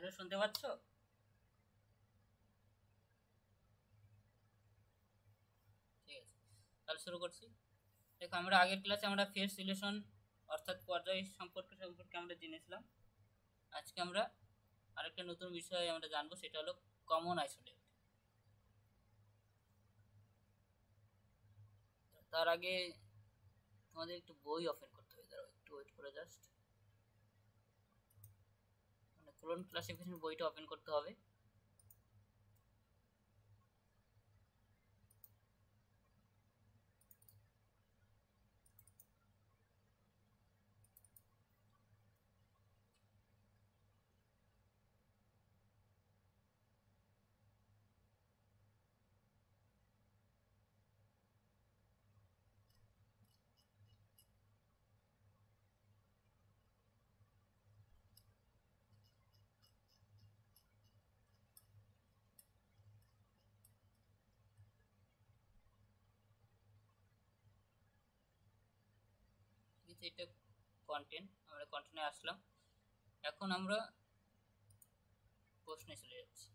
Hello, শুনতে পাচ্ছ? ঠিক আছে, তাহলে শুরু করছি। দেখো, আমরা আগের ক্লাসে আমরা ফেস রিলেশন অর্থাৎ পর্যায় সম্পর্কে আমরা জেনেছিলাম। আজকে আমরা আরেকটা নতুন বিষয় আমরা জানবো, সেটা হলো কমন আইসোলেট। তার আগে তোমাদের একটু বই ওপেন করতে হবে, দাঁড়াও একটু ওয়েট করে, জাস্ট মানে কোলন ক্লাসিফিকেশন বইটা ওপেন করতে হবে। ঠিক আছে, এটা কন্টেন্ট, আমরা কন্টেন্টে আসলাম। এখন আমরা প্রশ্নে চলে যাচ্ছি।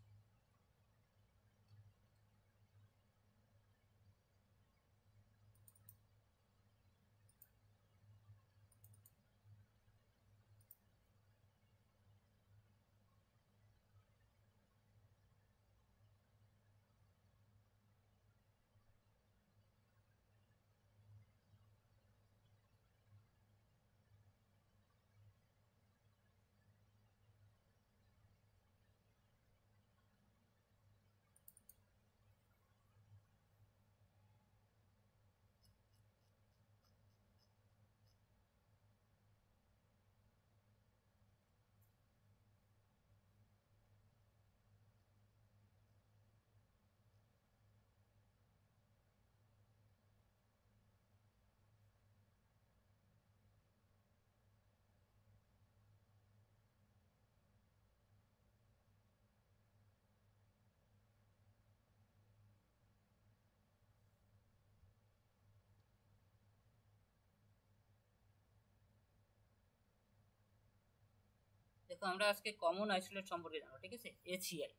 দেখো, আমরা আজকে কমন আইসোলেট সম্পর্কে জানবো, ঠিক আছে, এসিআই।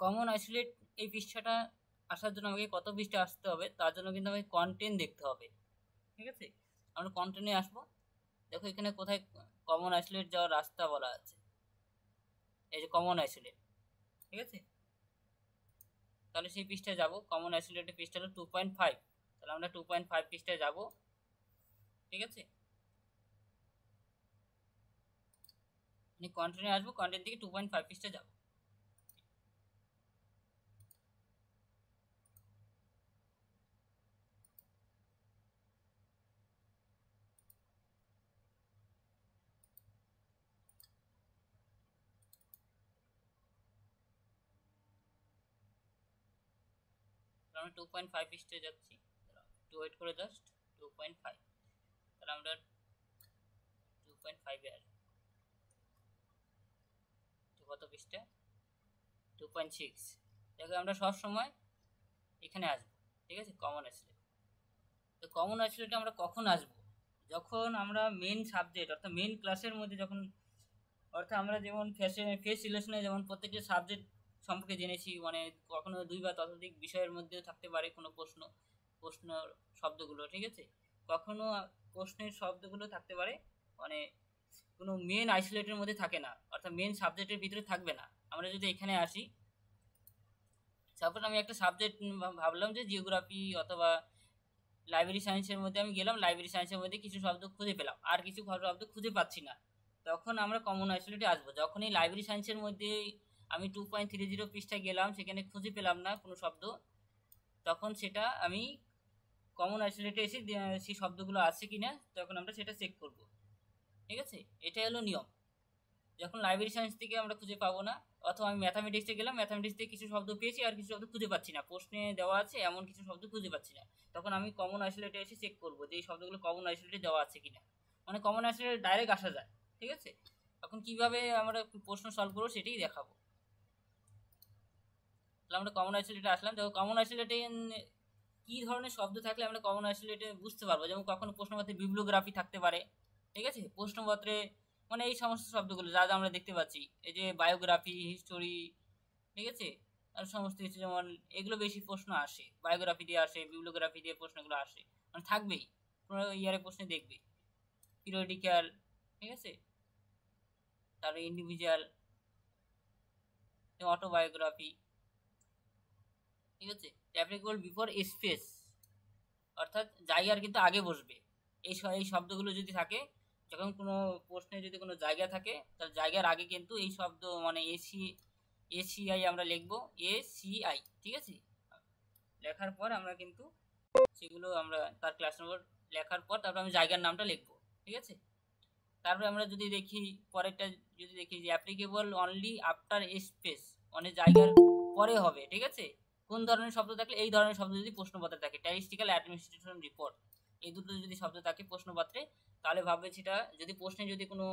কমন আইসোলেট এই পৃষ্ঠাটা আসার জন্য আমাকে কত পৃষ্ঠা আসতে হবে, তার জন্য কিন্তু আমাকে কন্টেন্ট দেখতে হবে। ঠিক আছে, আমরা কন্টেন্টে আসবো। দেখো এখানে কোথায় কমন আইসোলেট যাওয়ার রাস্তা বলা আছে, এই যে কমন আইসোলেট। ঠিক আছে, তাহলে সেই পৃষ্ঠায় যাব। কমন আইসোলেটের পৃষ্ঠা হলো 2.5, তাহলে আমরা 2.5 পৃষ্ঠায় যাব। ঠিক আছে, কন্টেন্টে আসবো, কন্টেন্ট থেকে 2.5 পৃষ্ঠায় যাব। আমরা 2.5 পৃষ্ঠায় যাচ্ছি, একটু ওয়েট করে, জাস্ট 2.5। তাহলে আমরা 2.5-এ আসবো। কত পৃষ্ঠা? 2.6। দেখো, আমরা সব সময় এখানে আসবো। ঠিক আছে, কমন আইসোলেট। তো কমন আইসোলেটে আমরা কখন আসবো? যখন আমরা মেন সাবজেক্ট অর্থাৎ মেন ক্লাসের মধ্যে যখন, অর্থাৎ আমরা যেমন ফেস রিলেশনে যেমন প্রত্যেকটি সাবজেক্ট সম্পর্কে জেনেছি, মানে কখনো দুই বা ততোধিক বিষয়ের মধ্যে থাকতে পারে কোনো প্রশ্ন শব্দগুলো। ঠিক আছে, কখনো প্রশ্নের শব্দগুলো থাকতে পারে, মানে কোনো মেন আইসোলেটের মধ্যে থাকে না, অর্থাৎ মেন সাবজেক্টের ভিতরে থাকবে না। আমরা যদি এখানে আসি, সাপোজ আমি একটা সাবজেক্ট ভাবলাম যে জিওগ্রাফি অথবা লাইব্রেরি সায়েন্সের মধ্যে আমি গেলাম, লাইব্রেরি সায়েন্সের মধ্যে কিছু শব্দ খুঁজে পেলাম, আর কিছু শব্দ খুঁজে পাচ্ছি না। তখন আমরা কমন আইসোলেটে আসবো। যখন এই লাইব্রেরি সায়েন্সের মধ্যে আমি 2.30 পৃষ্ঠায় গেলাম, সেখানে খুঁজে পেলাম না কোনো শব্দ, তখন সেটা আমি কমন আইসোলেটে এসে সেই শব্দগুলো আছে কিনা তখন আমরা সেটা চেক করব। ঠিক আছে, এটাই হলো নিয়ম। যখন লাইব্রেরি সায়েন্স থেকে আমরা খুঁজে পাবো না, অথবা আমি ম্যাথামেটিক্সে গেলাম, ম্যাথামেটিক্স থেকে কিছু শব্দ পেয়েছি আর কিছু শব্দ খুঁজে পাচ্ছি না, প্রশ্নে দেওয়া আছে এমন কিছু শব্দ খুঁজে পাচ্ছি না, তখন আমি কমন আইসোলেটে এসে চেক করবো যে এই শব্দগুলো কমন আইসোলেটে দেওয়া আছে কিনা। মানে কমন আইসোলেটে ডাইরেক্ট আসা যায়। ঠিক আছে, এখন কিভাবে আমরা প্রশ্ন সলভ করবো সেটাই দেখাবো। তাহলে আমরা কমন আইসোলেটে আসলাম। দেখো, কমন আইসোলেটে কি ধরনের শব্দ থাকলে আমরা কমন আইসোলেটে বুঝতে পারবো, যেমন কখনো প্রশ্নপত্রে বিবলিওগ্রাফি থাকতে পারে। ঠিক আছে, প্রশ্নপত্রে মানে এই সমস্ত শব্দগুলো যা যা আমরা দেখতে পাচ্ছি, এই যে বায়োগ্রাফি, হিস্টোরি, ঠিক আছে, আর সমস্ত কিছু, যেমন এগুলো বেশি প্রশ্ন আসে, বায়োগ্রাফি দিয়ে আসে, বিবলিওগ্রাফি দিয়ে প্রশ্নগুলো আসে, মানে থাকবেই, কোনো ইয়ারে প্রশ্নে দেখবে, পিরিয়ডিক্যাল, ঠিক আছে, তারপরে ইন্ডিভিজুয়াল, অটোবায়োগ্রাফি, ঠিক আছে, অ্যাপ্লিকেবল বিফোর স্পেস, অর্থাৎ জায়গার কিন্তু আগে বসবে, এই শব্দগুলো যদি থাকে, যখন কোনো প্রশ্নে যদি কোনো জায়গা থাকে, তার জায়গার আগে কিন্তু এই শব্দ, মানে এসিআই আমরা লিখবো, এসিআই, ঠিক আছে, লেখার পর আমরা কিন্তু সেগুলো আমরা তার ক্লাস নম্বর লেখার পর তারপর আমি জায়গার নামটা লিখবো, ঠিক আছে। তারপরে আমরা যদি দেখি পরেরটা, যদি দেখি যে অ্যাপ্লিকেবল অনলি আফটার স্পেস, মানে জায়গার পরে হবে, ঠিক আছে, কোন ধরনের শব্দ থাকলে, এই ধরনের শব্দ যদি প্রশ্নপত্রে থাকে, স্ট্যাটিস্টিক্যাল অ্যাডমিনিস্ট্রেশন রিপোর্ট, এই দুটো যদি শব্দ থাকে প্রশ্নপত্রে, তাহলে ভাববে সেটা, যদি প্রশ্নে যদি কোনো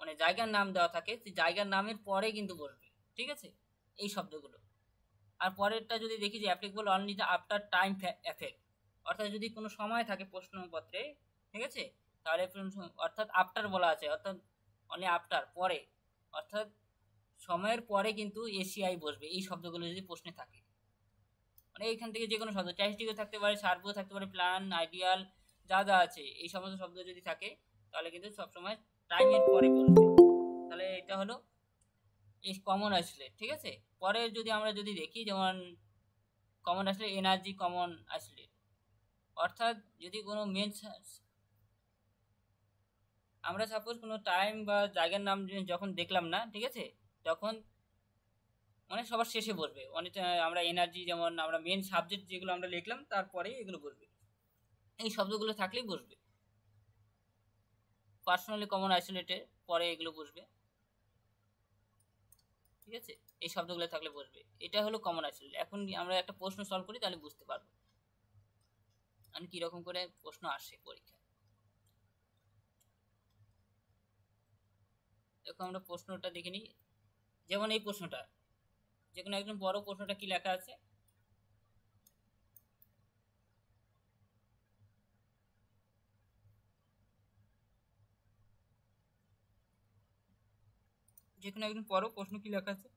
মানে জায়গার নাম দেওয়া থাকে, সেই জায়গার নামের পরে কিন্তু বসবে, ঠিক আছে, এই শব্দগুলো। আর পরেরটা যদি দেখি যে applicable only the after time effect, অর্থাৎ যদি কোনো সময় থাকে প্রশ্নপত্রে, ঠিক আছে, তাহলে অর্থাৎ আফটার বলা আছে, অর্থাৎ অনলি আফটার, পরে, অর্থাৎ সময়ের পরে কিন্তু এসিআই বসবে, এই শব্দগুলো যদি প্রশ্নে থাকে, মানে এইখান থেকে যে কোনো শব্দ, স্ট্যাটিস্টিকও থাকতে পারে, সার্ভেও থাকতে পারে, প্ল্যান, আইডিয়াল, যা যা আছে, এই সমস্ত শব্দ যদি থাকে, তাহলে কিন্তু সবসময় টাইমের পরে বসবে। তাহলে এটা হলো এই কমন আসলে, ঠিক আছে। পরে যদি আমরা যদি দেখি, যেমন কমন আসলে এনার্জি কমন আসলে, অর্থাৎ যদি কোনো মেন, আমরা সাপোজ কোনো টাইম বা জায়গার নাম যখন দেখলাম না, ঠিক আছে, তখন মানে সবার শেষে বসবে, অনেকটা আমরা এনার্জি, যেমন আমরা মেন সাবজেক্ট যেগুলো আমরা লিখলাম তারপরেই এগুলো বসবে, এই শব্দগুলো থাকলেই বসবে। পার্সোনালি কমন আইসোলেটেড, পরে এগুলো বসবে, ঠিক আছে, এই শব্দগুলো থাকলে বসবে। এটা হলো কমন আইসোলেটেড। এখন আমরা একটা প্রশ্ন সলভ করি, তাহলে বুঝতে পারবো মানে কিরকম করে প্রশ্ন আসে পরীক্ষায়। দেখো আমরা প্রশ্নটা দেখে নিই, যেমন এই প্রশ্নটা, যে কোনো একজন বড় প্রশ্নটা কি লেখা আছে, যে কোনো একজন বড় প্রশ্ন কি লেখা আছে,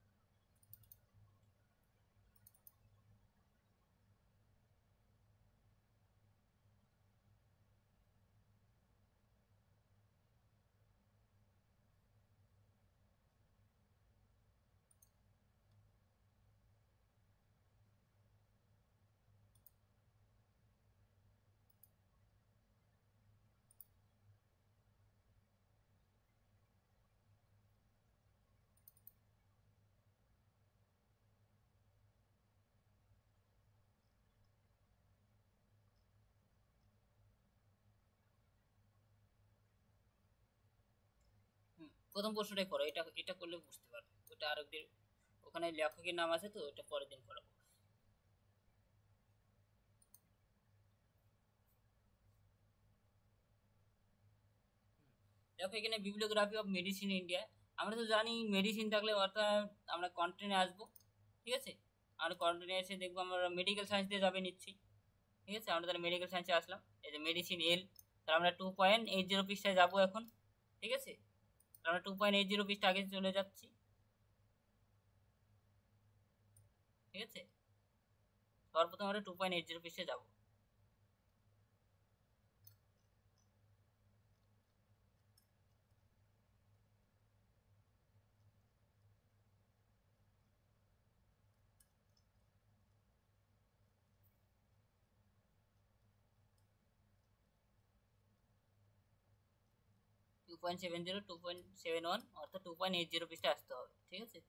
প্রথম প্রশ্নটাই করো, এটা এটা করলে বুঝতে পারবে, ওটা আরেকদিন, ওখানে লেখকের নাম আছে তো, ওটা পরের দিন করাবো। দেখো এখানে বিবলিওগ্রাফি অফ মেডিসিন ইন্ডিয়া, আমরা তো জানি মেডিসিন থাকলে অর্থাৎ আমরা কন্টেন্টে আসবো, ঠিক আছে, আমরা কন্টেন্টে এসে দেখবো আমরা মেডিকেল সায়েন্স দিয়ে যাবে নিচ্ছি, ঠিক আছে, আমরা তাহলে মেডিকেল সায়েন্সে আসলাম, এই যে মেডিসিন এল, তাহলে আমরা 2.80 পৃষ্ঠায় যাবো এখন, ঠিক আছে, আমরা 2.80 পৃষ্ঠা আগে চলে যাচ্ছি, ঠিক আছে, সর্বপ্রথম আমরা 2.80 পৃষ্ঠায় যাবো। 2.70, 2.71, অর্থাৎ 2.80 পৃষ্ঠায় আসতে হবে, ঠিক আছে।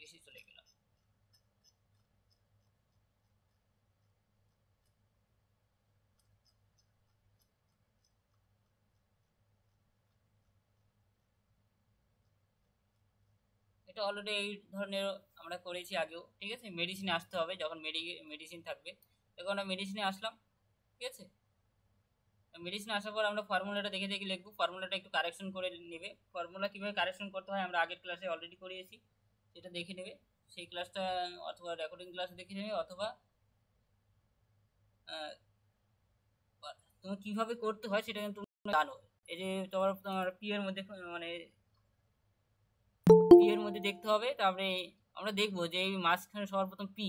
বেশি চলে গেলাম। এটা অলরেডি এই ধরনের আমরা করেছি আগেও, ঠিক আছে, মেডিসিনে আসতে হবে, যখন মেডিসিন থাকবে, তখন আমরা মেডিসিনে আসলাম, ঠিক আছে। মেডিসিন আসার পর আমরা ফর্মুলাটা দেখে দেখে লিখবো, ফর্মুলাটা একটু কারেকশন করে নেবে। ফর্মুলা কীভাবে কারেকশন করতে হয় আমরা আগের ক্লাসে অলরেডি করিয়েছি, সেটা দেখে নেবে। সেই ক্লাসটা অথবা রেকর্ডিং ক্লাস দেখে নেবে, অথবা তুমি কীভাবে করতে হয় সেটা কিন্তু তুমি জানো। এই যে তোমার পি এর মধ্যে মানে পি এর মধ্যে দেখতে হবে, তারপরে আমরা দেখবো যে এই মাঝখানে সর্বপ্রথম পি,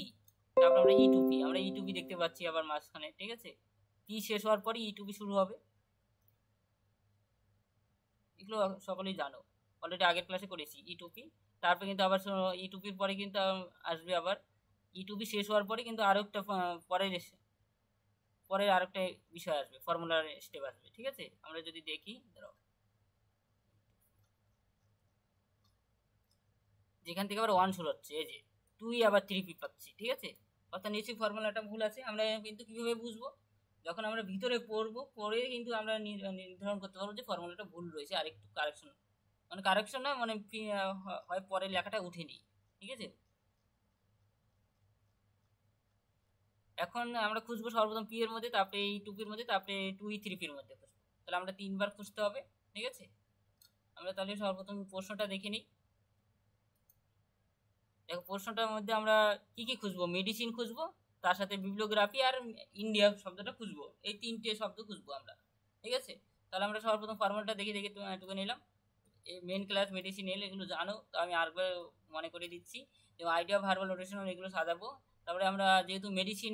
তারপর আমরা ই টু পি, আমরা ই টু পি দেখতে পাচ্ছি আবার মাঝখানে, ঠিক আছে। পি শেষ হওয়ার পরে ই টু পি শুরু হবে, এগুলো সকলেই জানো, অলরেডি আগের ক্লাসে করেছি ই টু পি। তারপরে কিন্তু আবার ই টু পির পরে কিন্তু আসবে আবার ই টু পি শেষ হওয়ার পরে কিন্তু আরও একটা পরের আরেকটা বিষয় আসবে, ফর্মুলার স্টেপ আসবে, ঠিক আছে। আমরা যদি দেখি, ধরো যেখান থেকে আবার ওয়ান শুরু হচ্ছে, এই যে টুই আবার থ্রি পি পাচ্ছি, ঠিক আছে। অর্থাৎ নিশ্চয়ই ফর্মুলাটা ভুল আছে। আমরা কিন্তু কীভাবে বুঝবো, যখন আমরা ভিতরে পড়বো, পড়ে কিন্তু আমরা নির্ধারণ করতে পারবো যে ফর্মুলাটা ভুল রয়েছে, আর একটু কারেকশন, মানে কারেকশন না, মানে হয় পরের লেখাটা উঠেনি, ঠিক আছে। এখন আমরা খুঁজবো সর্বপ্রথম পি এর মধ্যে, তারপরে এই টু পির মধ্যে, তারপরে টু ই থ্রি পির মধ্যে খুঁজবো। তাহলে আমরা তিনবার খুঁজতে হবে, ঠিক আছে। আমরা তাহলে সর্বপ্রথম প্রশ্নটা দেখে নিই। দেখো প্রশ্নটার মধ্যে আমরা কি কি খুঁজবো, মেডিসিন খুঁজবো, তার সাথে বিবলিওগ্রাফি আর ইন্ডিয়া শব্দটা খুঁজবো, এই তিনটে শব্দ খুঁজবো আমরা, ঠিক আছে। তাহলে আমরা সর্বপ্রথম ফর্মুলাটা দেখে দেখে টুকে নিলাম। এই মেন ক্লাস, মেডিসিন, এল, এগুলো জানো, তো আমি আরেকবার মনে করে দিচ্ছি। যেমন আইডিয়া, ভার্বাল, রোটেশনাল, এগুলো সাজাবো। তারপরে আমরা যেহেতু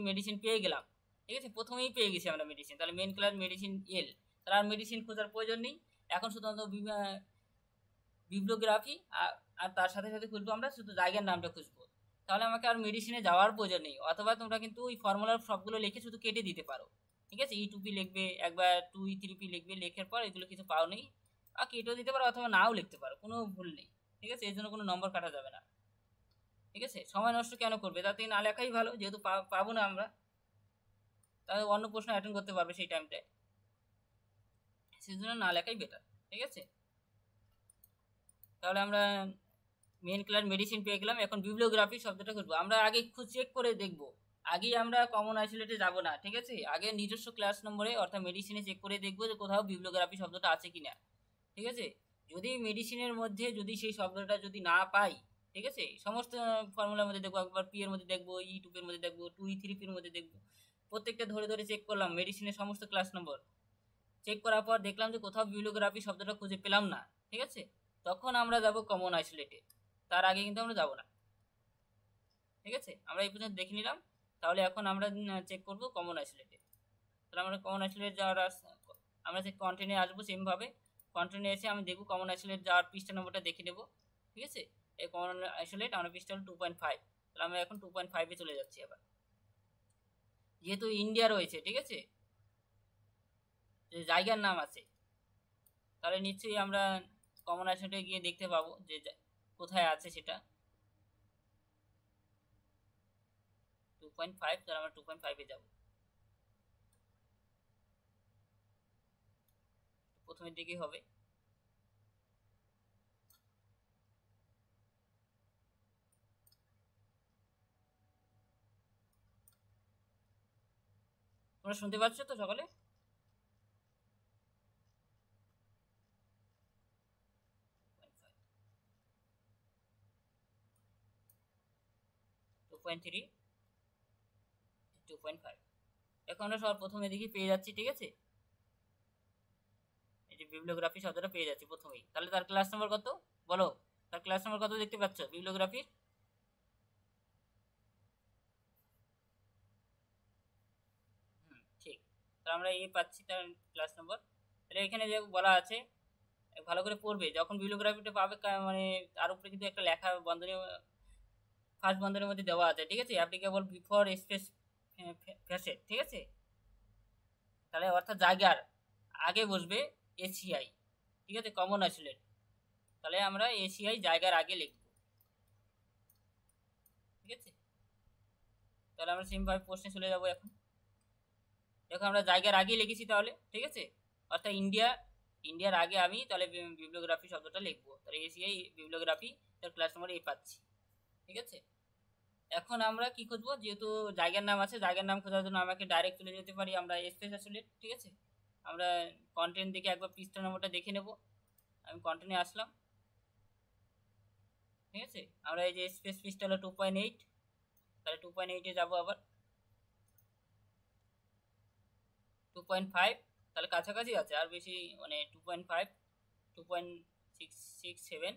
মেডিসিন পেয়ে গেলাম, ঠিক আছে, প্রথমেই পেয়ে গেছি আমরা মেডিসিন, তাহলে মেন ক্লাস মেডিসিন এল, তাহলে আর মেডিসিন খোঁজার প্রয়োজন নেই। এখন শুধুমাত্র বিবলিওগ্রাফি আর তার সাথে সাথে খুঁজবো আমরা শুধু জায়গার নামটা খুঁজবো। তাহলে আমাকে আর মেডিসিনে যাওয়ার প্রয়োজন নেই, অথবা তোমরা কিন্তু ওই ফর্মুলার সবগুলো লিখে শুধু কেটে দিতে পারো, ঠিক আছে। ই টু পি লিখবে একবার, টু ই থ্রি পি লিখবে, লেখার পর এগুলো কিছু পাও নেই, আর কেটেও দিতে পারো অথবা নাও লিখতে পারো, কোনো ভুল নেই, ঠিক আছে। এর জন্য কোনো নম্বর কাটা যাবে না, ঠিক আছে। সময় নষ্ট কেন করবে, তাতে না লেখাই ভালো, যেহেতু পাবো না আমরা, তাহলে অন্য প্রশ্ন অ্যাটেন্ড করতে পারবে সেই টাইমটায়, সেই জন্য না লেখাই বেটার, ঠিক আছে। তাহলে আমরা মেন ক্লাস মেডিসিন পেয়ে গেলাম। এখন বিবলিওগ্রাফি শব্দটা খুঁজবো, আমরা আগে চেক করে দেখব, আগেই আমরা কমন আইসোলেটে যাব না, ঠিক আছে। আগে নিজস্ব ক্লাস নম্বরে অর্থাৎ মেডিসিনে চেক করে দেখবো যে কোথাও বিবলিওগ্রাফি শব্দটা আছে কিনা, ঠিক আছে। যদি মেডিসিনের মধ্যে যদি সেই শব্দটা যদি না পাই, ঠিক আছে, সমস্ত ফর্মুলার মধ্যে দেখবো, একবার পি এর মধ্যে দেখবো, ই টু এর মধ্যে দেখবো, টু ই থ্রি পির মধ্যে দেখবো, প্রত্যেকটা ধরে ধরে চেক করলাম মেডিসিনের সমস্ত ক্লাস নম্বর, চেক করার পর দেখলাম যে কোথাও বিবলিওগ্রাফি শব্দটা খুঁজে পেলাম না, ঠিক আছে, তখন আমরা যাব কমন আইসোলেটে, তার আগে কিন্তু আমরা যাব না, ঠিক আছে। আমরা এই পর্যন্ত দেখে নিলাম। তাহলে এখন আমরা চেক করব কমন আইসোলেটে। তাহলে আমরা কমন আইসোলেট যাওয়ার আমরা যে কন্টেন্টে আসবো, সেমভাবে কন্টেন্টে এসে আমি দেখব কমন আইসোলেট যাওয়ার পৃষ্ঠা নম্বরটা দেখে নেব, ঠিক আছে। এই কমন আইসোলেট আমরা পৃষ্ঠা হল 2.5, তাহলে আমরা এখন 2.5-এ চলে যাচ্ছি আবার, যেহেতু ইন্ডিয়া রয়েছে, ঠিক আছে, যে জায়গার নাম আছে, তাহলে নিশ্চয়ই আমরা কমন আইসোলেটে গিয়ে দেখতে পাবো যে কোথায় আছে সেটা। 2.5, তাহলে আমরা 2.5-এ যাব। প্রথমের দিকে হবে, তোমরা শুনতে পাচ্ছ তো সকলে? 2.3, 2.5, এখন আমরা সব প্রথমে দিকে পেয়ে যাচ্ছি, ঠিক আছে। এই যে বিবলিওগ্রাফি শব্দটা পেয়ে যাচ্ছি প্রথমেই, তাহলে তার ক্লাস নাম্বার কত বলো, তার ক্লাস নাম্বার কত দেখতে পাচ্ছ বিবলিওগ্রাফির? ঠিক, তাহলে আমরা এই পাচ্ছি তার ক্লাস নাম্বার। তাহলে এখানে যে বলা আছে ভালো করে পড়বে, যখন বিবলিওগ্রাফিটা পাবে মানে তার উপরে কিন্তু একটা লেখা বন্ধনী, ফার্স্ট বন্ধনীর মধ্যে দেওয়া আছে, ঠিক আছে, অ্যাপ্লিকেবল বিফোর স্পেস ফ্যাসেট, ঠিক আছে। তাহলে অর্থাৎ জায়গার আগে বসবে এসিআই, ঠিক আছে, কমন আইসোলেট, তাহলে আমরা এসিআই জায়গার আগে লিখব, ঠিক আছে। তাহলে আমরা সেমভাবে প্রশ্নে চলে যাব। এখন দেখো আমরা জায়গার আগে লিখেছি তাহলে, ঠিক আছে, অর্থাৎ ইন্ডিয়ার আগে আমি তাহলে বিবলিওগ্রাফি শব্দটা লিখবো, তাহলে এসিআই বিবলিওগ্রাফি, তার ক্লাস নম্বর এই পাচ্ছি, ঠিক আছে। এখন আমরা কি খুঁজবো, যেহেতু জায়গার নাম আছে, জায়গার নাম খোঁজার জন্য আমাকে ডাইরেক্ট চলে যেতে পারি আমরা স্পেস আইসোলেট, ঠিক আছে। আমরা কন্টেন্ট দেখে একবার পৃষ্ঠা নম্বরটা দেখে নেব। আমি কন্টেন্টে আসলাম, ঠিক আছে। আমরা এই যে স্পেস পৃষ্ঠা হলো 2.8, তাহলে 2.8-এ যাবো, আবার 2.5, তাহলে কাছাকাছি আছে, আর বেশি মানে 2.5, 2.667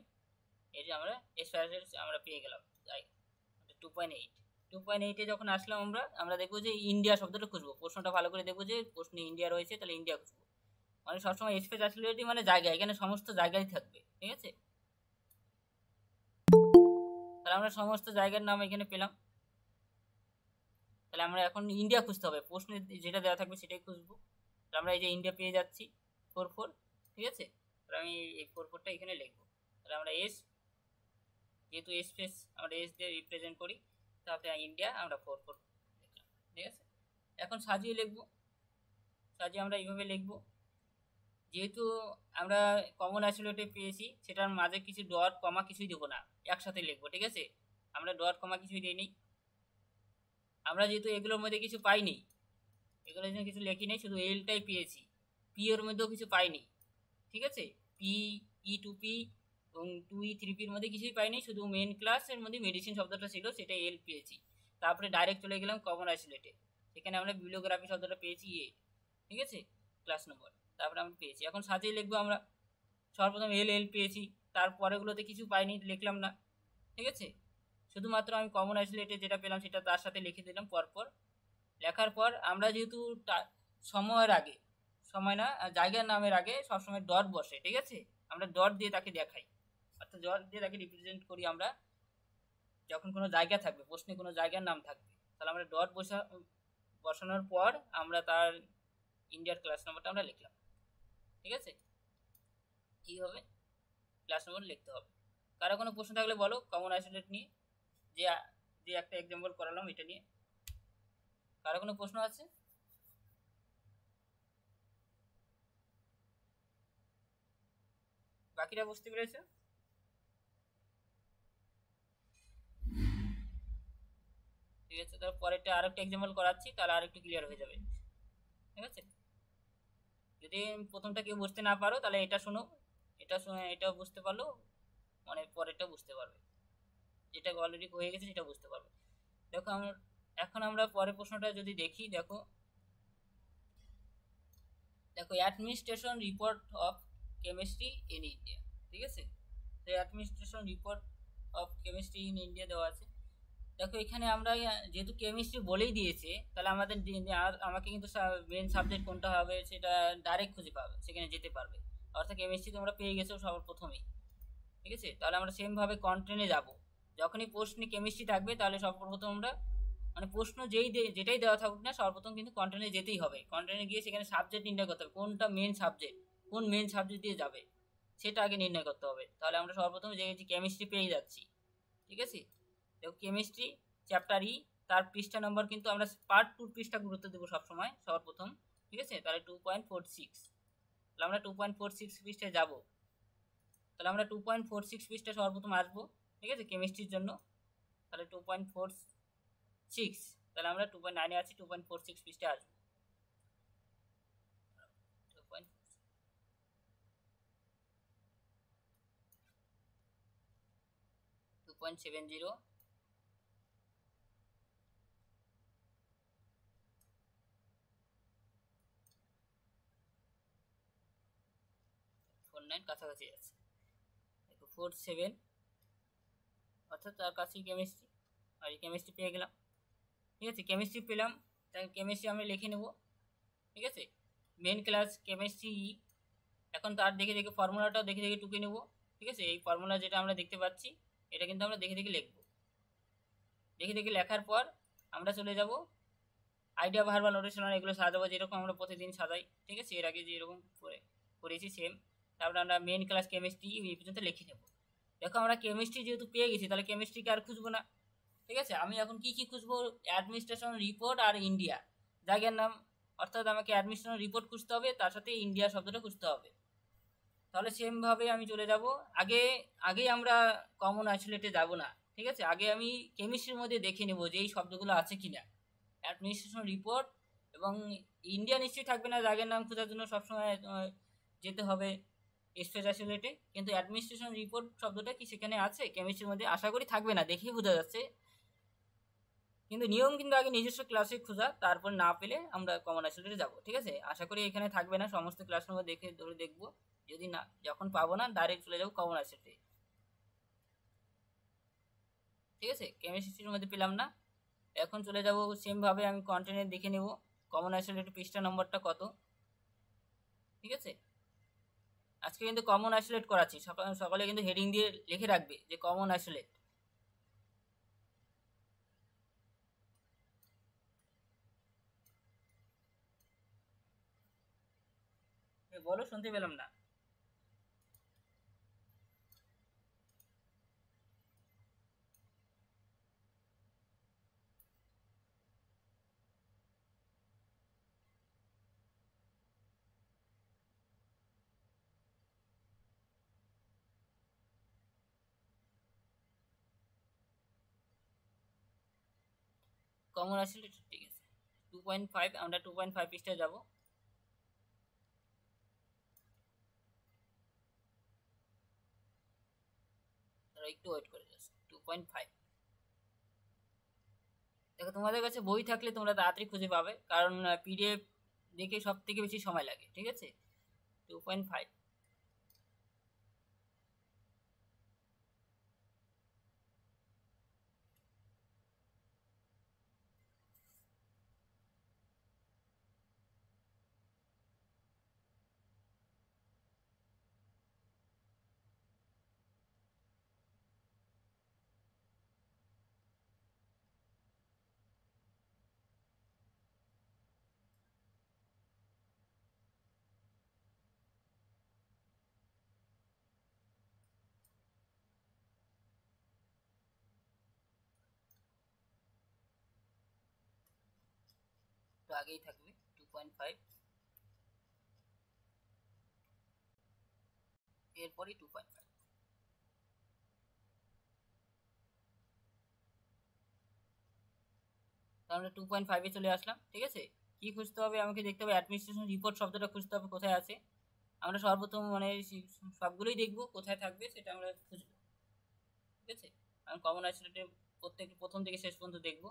এই যে আমরা এসআরএস আমরা পেয়ে গেলাম। যাই 2.8, 2.8-এ যখন আসলাম আমরা দেখবো যে ইন্ডিয়া শব্দটা খুঁজবো। প্রশ্নটা ভালো করে দেখবো যে প্রশ্নে ইন্ডিয়া রয়েছে, তাহলে ইন্ডিয়া খুঁজবো। মানে সবসময় স্পেস অ্যাক্সিলারিটি মানে জায়গা, এখানে সমস্ত জায়গায় থাকবে, ঠিক আছে। তাহলে আমরা সমস্ত জায়গার নাম এখানে পেলাম। তাহলে আমরা এখন ইন্ডিয়া খুঁজতে হবে, প্রশ্নে যেটা দেওয়া থাকবে সেটাই খুঁজবো। তাহলে আমরা এই যে ইন্ডিয়া পেয়ে যাচ্ছি 44, ঠিক আছে। তাহলে আমি এই 44টা এখানে লিখবো। তাহলে আমরা এস, যেহেতু স্পেস আমরা এস দিয়ে রিপ্রেজেন্ট করি, তাহলে ইন্ডিয়া আমরা 44 লিখলাম, ঠিক আছে। এখন সাজিয়ে লিখবো, সাজিয়ে আমরা এইভাবে লিখবো। যেহেতু আমরা কমন আইসোলেটে পেয়েছি, সেটার মাঝে কিছু ডট কমা কিছুই দেবো না, একসাথে লিখবো, ঠিক আছে। আমরা ডট কমা কিছুই দিইনি, আমরা যেহেতু এগুলোর মধ্যে কিছু পাইনি, এগুলোর জন্য কিছু লেখি নেই, শুধু এলটাই পেয়েছি, পি এর মধ্যেও কিছু পাইনি, ঠিক আছে। পি, ই টু পি এবং 2E 3Pর মধ্যে কিছুই পাইনি, শুধু মেন ক্লাসের মধ্যে মেডিসিন শব্দটা ছিল, সেটা এল পেয়েছি। তারপরে ডাইরেক্ট চলে গেলাম কমন আইসোলেটে, সেখানে আমরা বিbliography শব্দটা পেয়েছি এ, ঠিক আছে, ক্লাস নম্বর। তারপরে আমরা পেয়েছি, এখন সাজিয়ে লিখবো আমরা। সর্বপ্রথম এল পেয়েছি, তারপরেগুলোতে কিছু পাইনি, লিখলাম না, ঠিক আছে। শুধুমাত্র আমি কমন আইসোলেটে যেটা পেলাম সেটা তার সাথে লিখে দিলাম পরপর। লেখার পর আমরা যেহেতু সময়ের আগে, সময় না জায়গার নামের আগে সবসময় ডট বসে, ঠিক আছে, আমরা ডট দিয়ে তাকে দেখাই, অর্থাৎ ডট দিয়ে তাকে রিপ্রেজেন্ট করি। আমরা যখন কোনো জায়গা থাকবে, প্রশ্নে কোনো জায়গার নাম থাকবে, তাহলে আমরা ডট বসানোর পর আমরা তার ইন্ডিয়ার ক্লাস নাম্বারটা আমরা লিখলাম, ঠিক আছে। এইভাবে ক্লাস নাম্বার লিখতে হবে। কারো কোনো প্রশ্ন থাকলে বলো কমন আইসোলেট নিয়ে, যে যে একটা এক্সাম্পল করালাম এটা নিয়ে। কারো কোনো প্রশ্ন আছে? বাকিরা বুঝতে পেরেছ? ঠিক আছে, তারপর পরেরটা আরেকটা এক্সাম্পল করাচ্ছি, তাহলে আরেকটু ক্লিয়ার হয়ে যাবে, ঠিক আছে। যদি প্রথমটা কেউ বুঝতে না পারো, তাহলে এটা শোনো, এটা শুনে এটা বুঝতে পারলো, মানে পরেরটা বুঝতে পারবে, যেটা অলরেডি হয়ে গেছে সেটা বুঝতে পারবে। দেখো এখন আমরা পরের প্রশ্নটা যদি দেখি, দেখো দেখো administration report of chemistry in India, ঠিক আছে। তো administration report of chemistry in India দেওয়া আছে। দেখো এখানে আমরা যেহেতু কেমিস্ট্রি বলেই দিয়েছে, তাহলে আমাদের আমাকে কিন্তু মেন সাবজেক্ট কোনটা হবে সেটা ডাইরেক্ট খুঁজে পাবে, সেখানে যেতে পারবে। অর্থাৎ কেমিস্ট্রি তোমরা পেয়ে গেছো সবার প্রথমেই, ঠিক আছে। তাহলে আমরা সেমভাবে কন্টেন্টে যাব, যখনই প্রশ্নে কেমিস্ট্রি থাকবে তাহলে সর্বপ্রথম আমরা মানে প্রশ্ন যেটাই দেওয়া থাকুক না, সর্বপ্রথম কিন্তু কন্টেন্টে যেতেই হবে। কন্টেন্টে গিয়ে সেখানে সাবজেক্ট নির্ণয় করতে হবে, কোনটা মেন সাবজেক্ট, কোন মেন সাবজেক্ট দিয়ে যাবে সেটা আগে নির্ণয় করতে হবে। তাহলে আমরা সর্বপ্রথম যে কেমিস্ট্রি পেয়ে যাচ্ছি, ঠিক আছে। দেখো কেমিস্ট্রি চ্যাপ্টার ই, তার পৃষ্ঠা নম্বর কিন্তু আমরা পার্ট 2 পৃষ্ঠা গুরুত্ব দেবো সবসময় সর্বপ্রথম, ঠিক আছে। তাহলে 2.46, তাহলে আমরা 2.46 পৃষ্ঠায় যাব। তাহলে আমরা 2.46 পৃষ্ঠা সর্বপ্রথম আসবো, ঠিক আছে, কেমিস্ট্রির জন্য। তাহলে 2.46, তাহলে আমরা 2.9-এ আছি, 2.46 পৃষ্ঠা আসবো। 2.70, 49 কাছাকাছি আছে। দেখো 47, অর্থাৎ তার কাছেই কেমিস্ট্রি, আর এই কেমিস্ট্রি পেয়ে গেলাম, ঠিক আছে। কেমিস্ট্রি পেলাম, তাই কেমিস্ট্রি আমরা লিখে নেব, ঠিক আছে। মেন ক্লাস কেমিস্ট্রি, এখন তার দেখে দেখে ফর্মুলাটাও দেখে দেখে টুকে নেব, ঠিক আছে। এই ফর্মুলা যেটা আমরা দেখতে পাচ্ছি, এটা কিন্তু আমরা দেখে দেখে লিখব। দেখে দেখে লেখার পর আমরা চলে যাব আইডিয়া ভার্বাল নোটেশনাল, এগুলো সাজাবো যেরকম আমরা প্রতিদিন সাজাই, ঠিক আছে, এর আগে যেরকম করেছি সেম। তারপরে আমরা মেন ক্লাস কেমিস্ট্রি এই পর্যন্ত লিখে নেব। দেখো আমরা কেমিস্ট্রি যেহেতু পেয়ে গেছি, তাহলে কেমিস্ট্রিকে আর খুঁজবো না, ঠিক আছে। আমি এখন কি কি খুঁজবো? অ্যাডমিনিস্ট্রেশন রিপোর্ট আর ইন্ডিয়া জায়গার নাম, অর্থাৎ আমাকে অ্যাডমিনিস্ট্রেশন রিপোর্ট খুঁজতে হবে, তার সাথে ইন্ডিয়া শব্দটা খুঁজতে হবে। তাহলে সেমভাবে আমি চলে যাব, আগেই আমরা কমন আইসোলেটে যাব না, ঠিক আছে। আগে আমি কেমিস্ট্রির মধ্যে দেখে নেব যে এই শব্দগুলো আছে কিনা, অ্যাডমিনিস্ট্রেশন রিপোর্ট এবং ইন্ডিয়া নিশ্চয়ই থাকবে না, জায়গার নাম খোঁজার জন্য সবসময় যেতে হবে স্পেস আইসোলেটে। কিন্তু অ্যাডমিনিস্ট্রেশন রিপোর্ট শব্দটা কি সেখানে আছে কেমিস্ট্রির মধ্যে? আশা করি থাকবে না, দেখেই বোঝা যাচ্ছে। কিন্তু নিয়ম কিন্তু আগে নিজস্ব ক্লাসে খোঁজা, তারপর না পেলে আমরা কমন আইসোলেটে যাব। ঠিক আছে, আশা করি এখানে থাকবে না, সমস্ত ক্লাস নম্বর দেখে ধরে দেখবো, যদি না যখন পাবো না ডাইরেক্ট চলে যাবো কমন আইসোলেটে। ঠিক আছে, কেমিস্ট্রির মধ্যে পেলাম না, এখন চলে যাব সেমভাবে আমি কন্টেন্টে দেখে নেব কমন আইসোলেটের পৃষ্ঠা নম্বরটা কত। ঠিক আছে, আজকে কিন্তু কমন আইসোলেট করাচ্ছি, সকালে কিন্তু হেডিং দিয়ে লিখে রাখবে যে কমন আইসোলেট। বলো, শুনতে পেলাম না। কমন আইসোলেট, ঠিক আছে, 2.5, আমরা 2.5 পৃষ্ঠায় যাব। একটু ওয়েট করে যাচ্ছে। 2.5 দেখো, তোমাদের কাছে বই থাকলে তোমরা তাড়াতাড়ি খুঁজে পাবে, কারণ পিডিএফ দেখে সব থেকে বেশি সময় লাগে। ঠিক আছে, 2.5 তো আগেই থাকবে 2.5, এরপরই 2.5। তাহলে 2.5-এ চলে আসলাম। ঠিক আছে, কি খুঁজতে হবে আমাকে? দেখতে হবে অ্যাডমিনিস্ট্রেশন রিপোর্ট শব্দটা খুঁজতে হবে কোথায় আছে। আমরা সর্বপ্রথম মানে সবগুলোই দেখবো, কোথায় থাকবে সেটা আমরা খুঁজবো। ঠিক আছে, আমি কমন আইসোলেটে প্রথম থেকে শেষ পর্যন্ত দেখবো।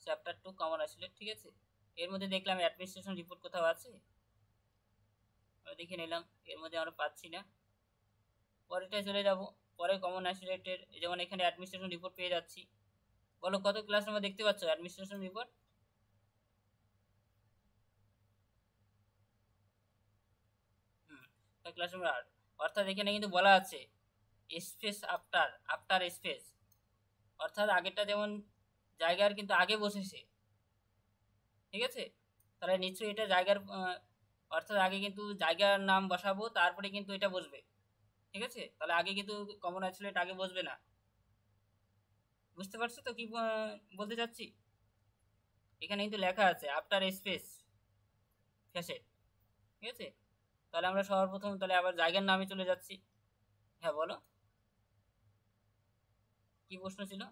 Chapter 2 common isolate. ঠিক আছে, এর মধ্যে দেখলাম অ্যাডমিনিস্ট্রেশন রিপোর্ট কোথাও আছে, আমরা দেখে নিলাম, এর মধ্যে আমরা পাচ্ছি না। পরেরটায় চলে যাব, পরে কমন আইসোলেটের, যেমন এখানে অ্যাডমিনিস্ট্রেশন রিপোর্ট পেয়ে যাচ্ছি। বলো কত ক্লাস নাম্বার দেখতে পাচ্ছ অ্যাডমিনিস্ট্রেশন রিপোর্ট? হুম, ক্লাস নাম্বার 8। অর্থাৎ এখানে কিন্তু বলা আছে স্পেস আফটার, আফটার স্পেস, অর্থাৎ আগেরটা যেমন জায়গার কিন্তু আগে বসেছে। ঠিক আছে, তাহলে নিশ্চয়ই এটা জায়গার অর্থাৎ আগে কিন্তু জায়গার নাম বসাবো, তারপরে কিন্তু এটা বসবে। ঠিক আছে, তাহলে আগে কিন্তু কমন আইসোলেট আগে বসবে না। বুঝতে পারছো তো কি বলতে চাচ্ছি? এখানে কিন্তু লেখা আছে আফটার স্পেস ফ্যাসেট। ঠিক আছে, তাহলে আমরা সর্বপ্রথম তাহলে আবার জায়গার নামে চলে যাচ্ছি। হ্যাঁ বলো, কি প্রশ্ন ছিল?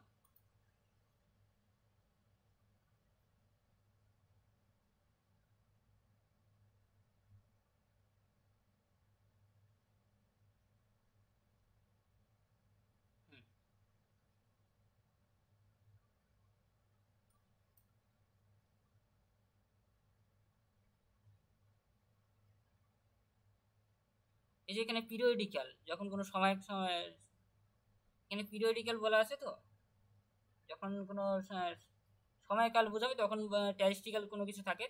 হুম, এই যে এখানে পিরিয়ডিক্যাল, যখন কোনো সময় এখানে পিরিয়ডিক্যাল বলা আছে তো, যখন কোনো সময়কাল বোঝাবে তখন ট্যারিস্টিক্যাল কোনো কিছু থাকে,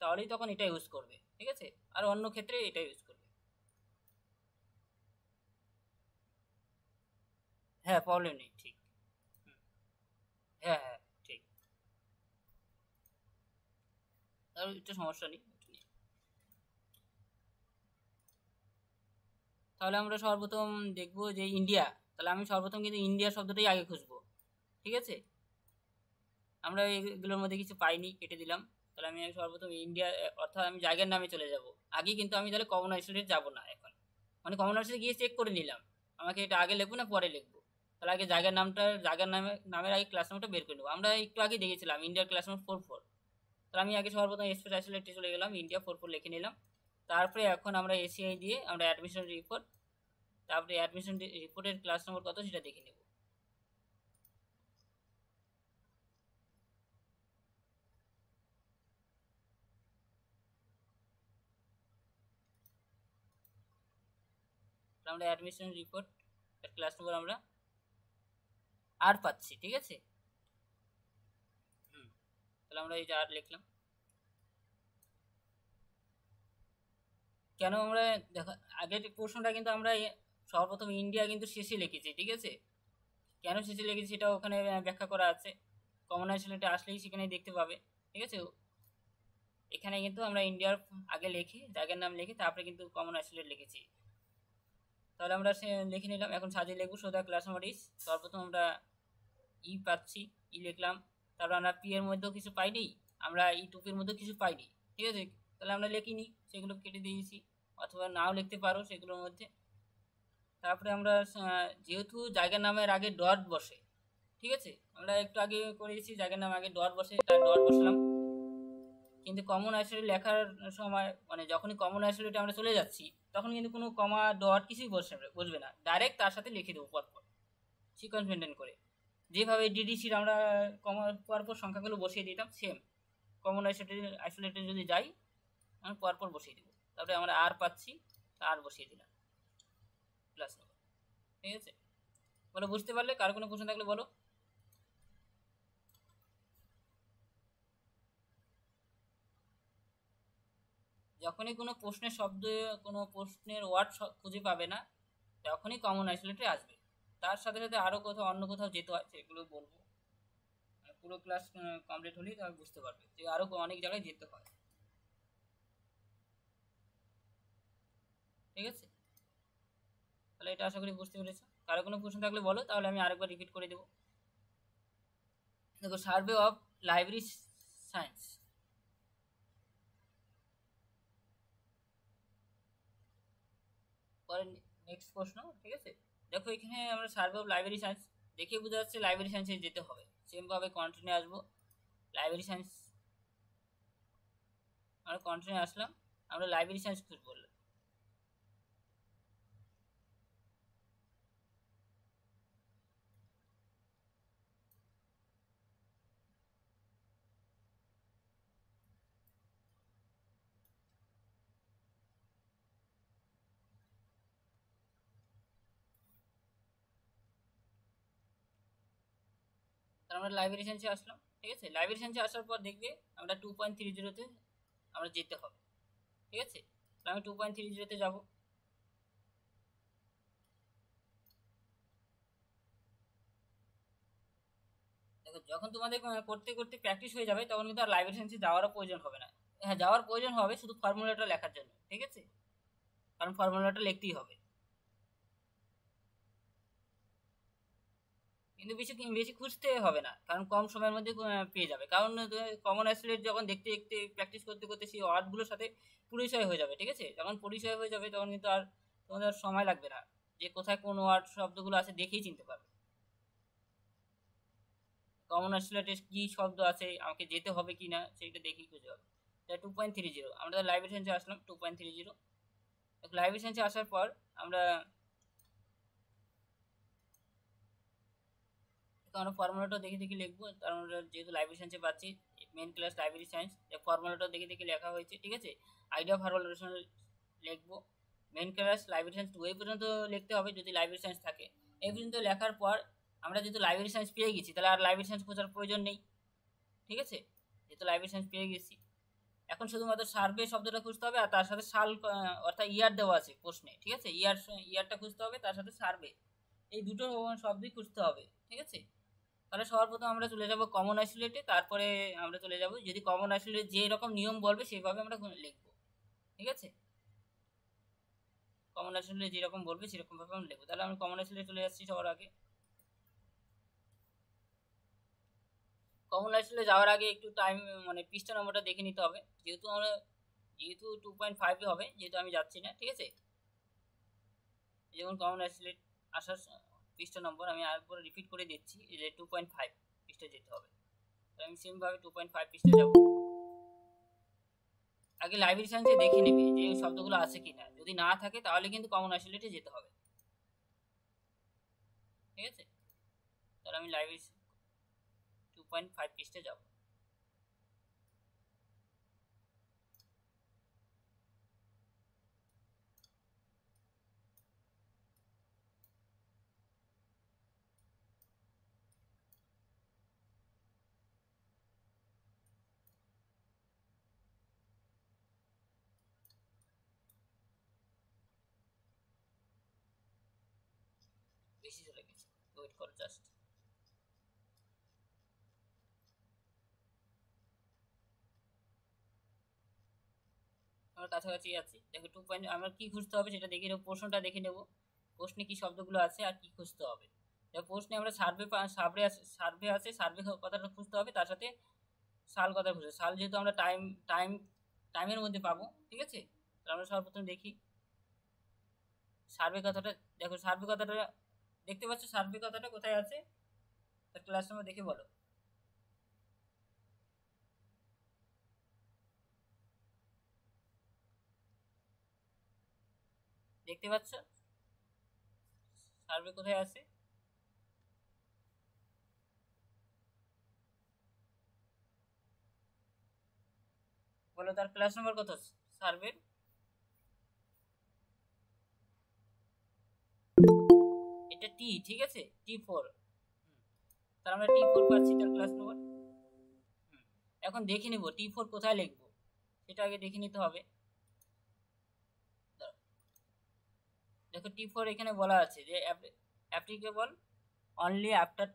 তাহলেই তখন এটা ইউজ করবে। ঠিক আছে, আর অন্য ক্ষেত্রে এটা ইউজ করবে। হ্যাঁ, প্রবলেম নেই, ঠিক। হুম, হ্যাঁ হ্যাঁ, ঠিক, তাহলে এটা সমস্যা নেই, এটা নিয়ে। তাহলে আমরা সর্বপ্রথম দেখবো যে ইন্ডিয়া, তাহলে আমি সর্বপ্রথম কিন্তু ইন্ডিয়া শব্দটাই আগে খুঁজবো। ঠিক আছে, আমরা এগুলোর মধ্যে কিছু পাইনি, কেটে দিলাম। তাহলে আমি সর্বপ্রথম ইন্ডিয়া, অর্থাৎ আমি জায়গার নামে চলে যাব আগে, কিন্তু আমি তাহলে কমন আইসোলেট যাব না এখন, মানে কমন আইসোলেট গিয়ে চেক করে নিলাম আমাকে এটা আগে লিখবো না পরে লিখবো। তাহলে আগে জায়গার নামের আগে ক্লাস নামটা বের করে নেবো। আমরা একটু আগে দেখেছিলাম ইন্ডিয়ার ক্লাস নাম 44। তাহলে আমি আগে সর্বপ্রথম স্পেস আইসোলেটে চলে গেলাম, ইন্ডিয়া 44 লিখে নিলাম। তারপরে এখন আমরা এসিআই দিয়ে আমরা অ্যাডমিশন রিপোর্ট, তারপরে অ্যাডমিশন রিপোর্টের ক্লাস নম্বর কত সেটা দেখে নেব। আমরা অ্যাডমিশন রিপোর্ট ক্লাস নম্বর আমরা আর পাচ্ছি, ঠিক আছে। তাহলে আমরা এই যে আর লিখলাম। কেন আমরা দেখো আগের প্রশ্নটা কিন্তু আমরা সর্বপ্রথম ইন্ডিয়া কিন্তু শেষে লিখেছি, ঠিক আছে। কেন শেষে লিখেছি সেটা ওখানে ব্যাখ্যা করা আছে, কমন আইসোলেটে আসলেই সেখানে দেখতে পাবে, ঠিক আছে। এখানে কিন্তু আমরা ইন্ডিয়ার আগে লিখে জায়গার নাম লিখে তারপরে কিন্তু কমন আইসোলেট লিখেছি। তাহলে আমরা লিখে নিলাম। এখন সাজিয়ে লিখবো সোজা ক্লাস নাম্বার ইস। সর্বপ্রথম আমরা ই পাচ্ছি, ই লিখলাম। তারপর আমরা পি এর মধ্যেও কিছু পাইনি, আমরা ই টুপির মধ্যেও কিছু পাইনি, ঠিক আছে। তাহলে আমরা লিখিনি, সেগুলো কেটে দিয়েছি, অথবা নাও লিখতে পারো সেগুলোর মধ্যে। তারপরে আমরা যেহেতু জায়গার নামের আগে ডট বসে, ঠিক আছে, আমরা একটু আগে করেছি জায়গার নাম আগে ডট বসে, তাই ডট বসলাম। কিন্তু কমন আইসোলেট লেখার সময় মানে যখনই কমন আইসোলেটে আমরা চলে যাচ্ছি তখন কিন্তু কোনো কমা ডট কিছুই বসবে না, ডাইরেক্ট তার সাথে লিখে দেবো পরপর সিকোয়েন্স মেনটেন করে। যেভাবে ডিডিসির আমরা কমা পরপর সংখ্যাগুলো বসিয়ে দিতাম, সেম কমন আইসোলেটে যদি যাই আমি পরপর বসিয়ে দেবো। তারপরে আমরা আর পাচ্ছি, আর বসিয়ে দিলাম প্লাস নম্বর, ঠিক আছে। বলো বুঝতে পারলে? কার কোনো প্রশ্ন থাকলে বলো। যখনই কোনো প্রশ্নের শব্দ, কোনো প্রশ্নের ওয়ার্ড খুঁজে পাবে না তখনই কমন আইসোলেটে আসবে। তার সাথে সাথে আরও কোথাও অন্য কোথাও যেতে হয় সেগুলো বলবো, পুরো ক্লাস কমপ্লিট হলেই তাহলে বুঝতে পারবে যে আরও অনেক জায়গায় যেতে হয়, ঠিক আছে। তাহলে এটা আশা করি বুঝতে পেরেছো। কারো কোনো প্রশ্ন থাকলে বলো, তাহলে আমি আরেকবার রিপিট করে দেবো। দেখো, সার্ভে অফ লাইব্রেরি সায়েন্স, পরে নেক্সট প্রশ্ন, ঠিক আছে। দেখো এখানে আমরা সার্ভে অফ লাইব্রেরি সায়েন্স দেখে বোঝা যাচ্ছে লাইব্রেরি সায়েন্সে যেতে হবে। সেমভাবে কন্টিনিউ আসবো, লাইব্রেরি সায়েন্স আমরা কন্টিনিউ আসলাম, আমরা লাইব্রেরি সায়েন্স খুঁজবো। তার আমরা লাইব্রেরি সায়েন্সে আসলাম, ঠিক আছে। লাইব্রেরি সায়েন্সে আসার পর দেখবে আমরা 2.30-তে আমরা যেতে হবে, ঠিক আছে। তাহলে আমি 2.30-তে যাবো। দেখো যখন তোমাদের করতে করতে প্র্যাকটিস হয়ে যাবে তখন কিন্তু আর লাইব্রেরি সায়েন্সে যাওয়ারও প্রয়োজন হবে না। হ্যাঁ, যাওয়ার প্রয়োজন হবে শুধু ফর্মুলাটা লেখার জন্য, ঠিক আছে, কারণ ফর্মুলাটা লিখতেই হবে। কিন্তু বেশি বেশি খুঁজতে হবে না, কারণ কম সময়ের মধ্যে পেয়ে যাবে। কারণ কমন অ্যাসোলেট যখন দেখতে দেখতে প্র্যাকটিস করতে করতে সেই ওয়ার্ডগুলোর সাথে পরিচয় হয়ে যাবে, ঠিক আছে। যখন পরিচয় হয়ে যাবে তখন কিন্তু আর তোমাদের সময় লাগবে না, যে কোথায় কোন ওয়ার্ড শব্দগুলো আছে দেখেই চিনতে পারবে। কমন অ্যাসোলেটে কী শব্দ আছে আমাকে যেতে হবে কি না সেইটা দেখেই খুঁজে হবে। তাই 2.30 আমরা লাইব্রেরি সায়েন্সে আসলাম 2.30। লাইব্রেরি সায়েন্সে আসার পর আমরা আমরা ফর্মুলাটা দেখে দেখে লিখবো। কারণ যেহেতু লাইব্রেরি সায়েন্সে পাচ্ছি মেন ক্লাস লাইব্রেরি সায়েন্স, ফর্মুলাটা দেখে দেখে লেখা হয়েছে, ঠিক আছে। আইডিয়া ফর্মুলেশন লিখবো। মেন ক্লাস লাইব্রেরি সায়েন্স 2 এই পর্যন্ত লিখতে হবে যদি লাইব্রেরি সায়েন্স থাকে। এই পর্যন্ত লেখার পর আমরা যেহেতু লাইব্রেরি সায়েন্স পেয়ে গেছি তাহলে আর লাইব্রেরি সায়েন্স খোঁজার প্রয়োজন নেই, ঠিক আছে। যেহেতু লাইব্রেরি সায়েন্স পেয়ে গেছি, এখন শুধুমাত্র সার্ভে শব্দটা খুঁজতে হবে আর তার সাথে সাল অর্থাৎ ইয়ার দেওয়া আছে প্রশ্নে, ঠিক আছে। ইয়ারটা খুঁজতে হবে, তার সাথে সার্ভে, এই দুটো শব্দই খুঁজতে হবে, ঠিক আছে। তাহলে সর্বপ্রথম আমরা চলে যাব কমন আইসোলেটে, তারপরে আমরা চলে যাব যদি কমন আইসোলেটে যে রকম নিয়ম বলবে সেইভাবে আমরা লিখবো, ঠিক আছে। কমন আইসোলেটে যেরকম বলবে সেরকম ভাবে আমরা লিখবো। তাহলে আমরা কমন আইসোলেটে চলে যাচ্ছি সবার আগে। কমন আইসোলেটে যাওয়ার আগে একটু টাইম মানে পৃষ্ঠা নম্বরটা দেখে নিতে হবে, যেহেতু 2.5 হবে, যেহেতু আমি যাচ্ছি না, ঠিক আছে। যেমন কমন আইসোলেট আসার পৃষ্ঠা নম্বর আমি আরেকবার রিপিট করে দিচ্ছি, এই যে 2.5 পৃষ্ঠা যেতে হবে। আমি সেমভাবে 2.5 পৃষ্ঠা যাব। আগে লাইব্রেরি সায়েন্সে দেখে নেবে যে এই শব্দগুলো আছে কিনা, যদি না থাকে তাহলে কিন্তু কমন আইসোলেটে যেতে হবে, ঠিক আছে। তাহলে আমি লাইব্রেরি 2.5 পৃষ্ঠা যাব। বেশি চলে গেছে, ওয়েট করো জাস্ট। আমরা কাছাকাছি আছি। দেখো 2. আমরা কি খুঁজতে হবে সেটা দেখে নেব, প্রশ্নটা দেখে নেব, প্রশ্নে কি শব্দগুলো আছে আর কি খুঁজতে হবে। প্রশ্নে আমরা সার্ভে আছে, সার্ভে কথাটা খুঁজতে হবে, তার সাথে সাল কথা খুঁজতে। সাল যেহেতু আমরা টাইমের মধ্যে পাবো, ঠিক আছে। তাহলে আমরা সর্বপ্রথম দেখি সার্ভে কথাটা। দেখো সার্ভে কথাটা দেখতে পাচ্ছ, সার্ভে কথাটা কোথায় আছে তার ক্লাস নাম্বার দেখে বলো। দেখতে পাচ্ছ সার্ভে কোথায় আছে? বলো তার ক্লাস নাম্বার কত সার্ভে? এটা টি, ঠিক আছে, T4। তার আমরা T4 পাচ্ছি তার ক্লাস নাম্বার। এখন দেখে নিব T4 কোথায় লিখবো সেটা আগে দেখে নিতে হবে। দেখো T4 এখানে বলা আছে যে applicable only after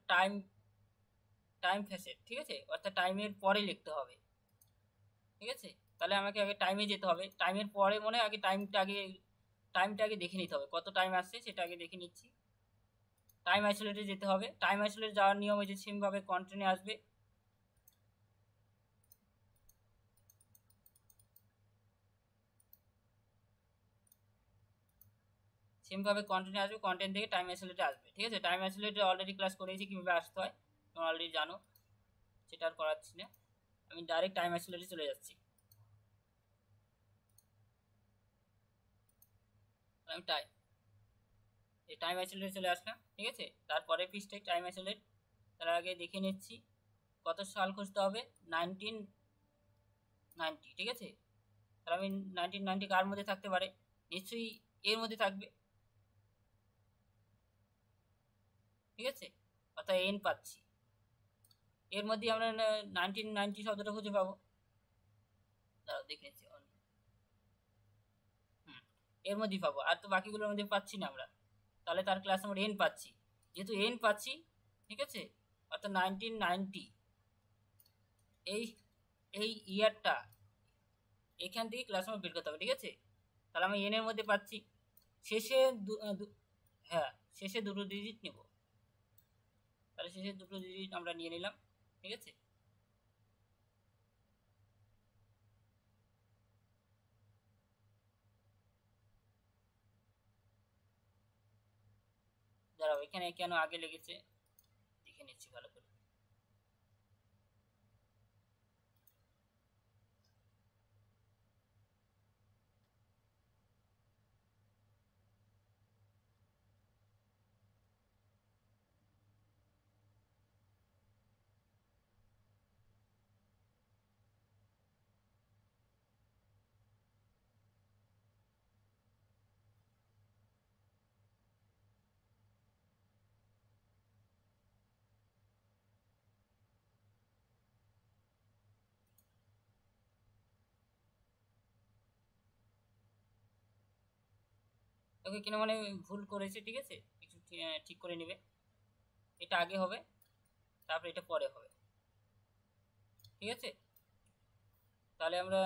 time facet, ঠিক আছে, অর্থাৎ টাইমের পরে লিখতে হবে, ঠিক আছে। তাহলে আমাকে আগে টাইমে যেতে হবে, টাইমের পরে মনে আগে টাইমটা আগে দেখে নিতে হবে, কত টাইম আসছে সেটা আগে দেখে নিচ্ছি। টাইম আইসোলেটে যেতে হবে। টাইম আইসোলেট যাওয়ার নিয়ম হয়েছে সেমভাবে কন্টেন্টে আসবে। সেমভাবে কন্টেন্টে আসবে, কন্টেন্ট থেকে টাইম আইসোলেটে আসবে, ঠিক আছে। টাইম আইসোলেটে অলরেডি ক্লাস করেছি কীভাবে আসতে হয়, তোমরা অলরেডি জানো, সেটা আর করাচ্ছি না। আমি ডাইরেক্ট টাইম আইসোলেটে চলে যাচ্ছি। আমি টাইম আইসোলেটে চলে আসলাম, ঠিক আছে। তারপরে পৃষ্ঠায় টাইম আইসোলেট, তার আগে দেখে নিচ্ছি কত সাল খুঁজতে হবে, 1990, ঠিক আছে। তাহলে আমি 1990 কার মধ্যে থাকতে পারে, নিশ্চয়ই এর মধ্যে থাকবে, ঠিক আছে, অর্থাৎ এন পাচ্ছি। এর মধ্যে আমরা 1990 শব্দটা খুঁজে পাবো। দাঁড়াও দেখে নিচ্ছি, এর মধ্যেই পাবো, আর তো বাকিগুলোর মধ্যে পাচ্ছি না আমরা। তাহলে তার ক্লাস নাম্বার এন পাচ্ছি, যেহেতু এন পাচ্ছি, ঠিক আছে, অর্থাৎ 1990 এই এই ইয়ারটা এখান থেকে ক্লাস নাম্বার বের করতে হবে, ঠিক আছে। তাহলে আমি এন এর মধ্যে পাচ্ছি, শেষে হ্যাঁ শেষে দুটো ডিজিট নেব, তাহলে শেষে দুটো ডিজিট আমরা নিয়ে নিলাম, ঠিক আছে। দাঁড়াও এখানে কেন আগে লেগেছে দেখে নিচ্ছি ভালো করে। ওকে কেন মানে ভুল করেছে, ঠিক আছে, কিছু ঠিক করে নেবে। এটা আগে হবে, তারপরে এটা পরে হবে, ঠিক আছে। তাহলে আমরা